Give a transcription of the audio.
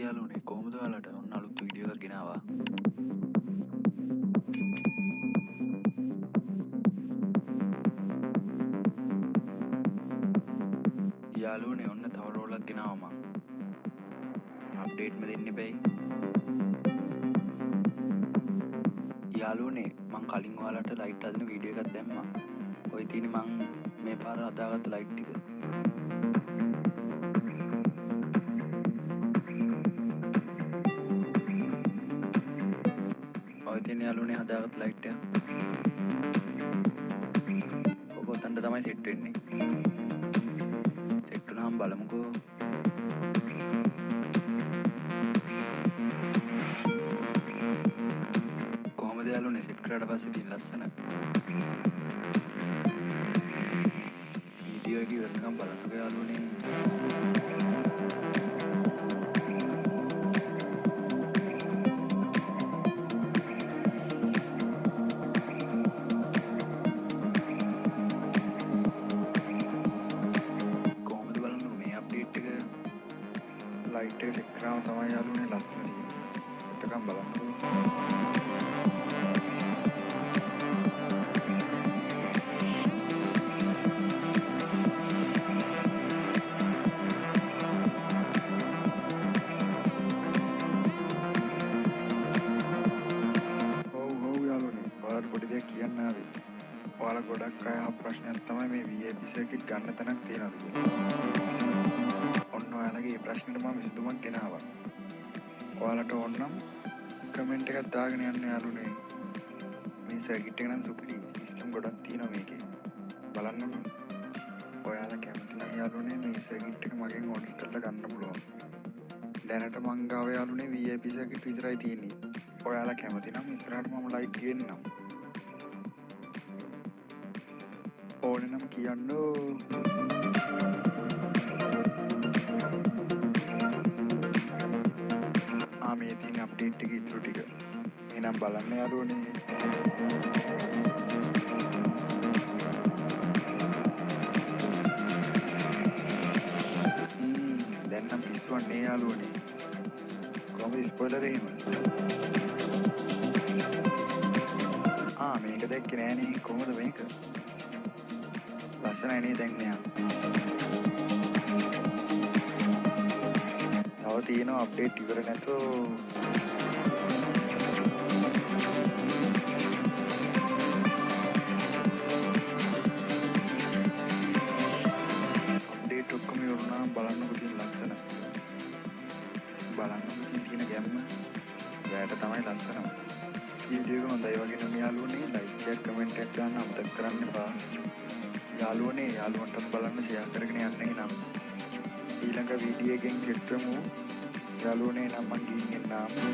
යාළුවනේ කොහොමද ඔයාලට ඔන්න අලුත් වීඩියෝ එකක් ගෙනාවා. යාළුවනේ ඔන්න තව රෝල් එකක් ගෙනාවා මං. අප්ඩේට් එක දෙන්න එපැයි. යාළුවනේ මං කලින් ඔයාලට ලයිට් හදන වීඩියෝ එකක් දැම්මා. ඔය තියෙන්නේ මං මේ පාර හදාගත්ත ලයිට් ටික. ඔය තියෙන යාළුවනේ හදාගත්ත ලයිට් එක. ඔක උතන්ට තමයි සෙට් වෙන්නේ. සෙට් වුණාම බලමුකෝ. කොහොමද යාළුවනේ සෙට් කරාට පස්සේ තියෙන ලස්සන වීඩියෝ එක ඉවරනකම් බලන්නකෝ යාළුවනේ. लाइट सिक्का तमाम यालूने लස්සන එතකම් බලන්න. ඔව් යාළුවනේ ඔයාලට පොඩි දෙයක් කියන්න ආවේ. ඔයාලා ගොඩක් අය අහ ප්‍රශ්නයක් තමයි මේ VIP සර්කිට් ගන්න තැනක් තියනවද කියලා. ඔන්න ඔයාලගේ ප්‍රශ්නෙට මම විසඳුමක් ගෙනාවා. ඔයාලට ඕන නම් කමෙන්ට් එකක් දාගෙන යන්න යාළුවනේ. මේ සර්කිට් එක නම් සුපිරි සිස්ටම් ගොඩක් තියෙනවා මේකේ. බලන්නකෝ. ඔයාලා කැමති නම් යාළුවනේ මේ සර්කිට් එක මගෙන් ඕඩර් කරලා ගන්න පුළුවන්. දැනට මං ගාව යාළුවනේ VIP සර්කිට් විතරයි තියෙන්නේ. ඔයාලා කැමති නම් ඉස්සරහට මම ලයිට් ගෙන්නම්. ඕනේ නම් කියන්නෝ. මේ තියෙන අප්ඩේට් එක ඉතුරු ටික එහෙනම් බලන්න යාළුවනේ. දැන් නම් පිස්සුවන්නේ යාළුවනේ. කොහොමද ස්පොයිලර් එහෙම? මේක දැක්කේ නෑනේ. කොහොමද මේක? ලස්සනයි නේ දැන් මෙයා. තව තියෙනවා අප්ඩේට් ඉවර නැතෝ. අප්ඩේට් ඔක්කොම ඉවරුණා. බලන්නකො තියෙන ලස්සන. බලන්නකො තියෙන ගැම්ම. ඔයාලට තමයි ලස්සනම. වීඩියෝ එක හොඳයි වගේ නම් යාළුවනේ ලයික් එකක් කමෙන්ට් එකක් දාන්න අමතක කරන්න එපා. යාළුවනේ යාළුවන්ටත් බලන්න ෂෙයා කරගෙන යන්න එනම්. ඊළඟ වීඩියෝ එකෙන් එක්කමු යාළුවනේ නම් මං ගිහින් එන්නම්.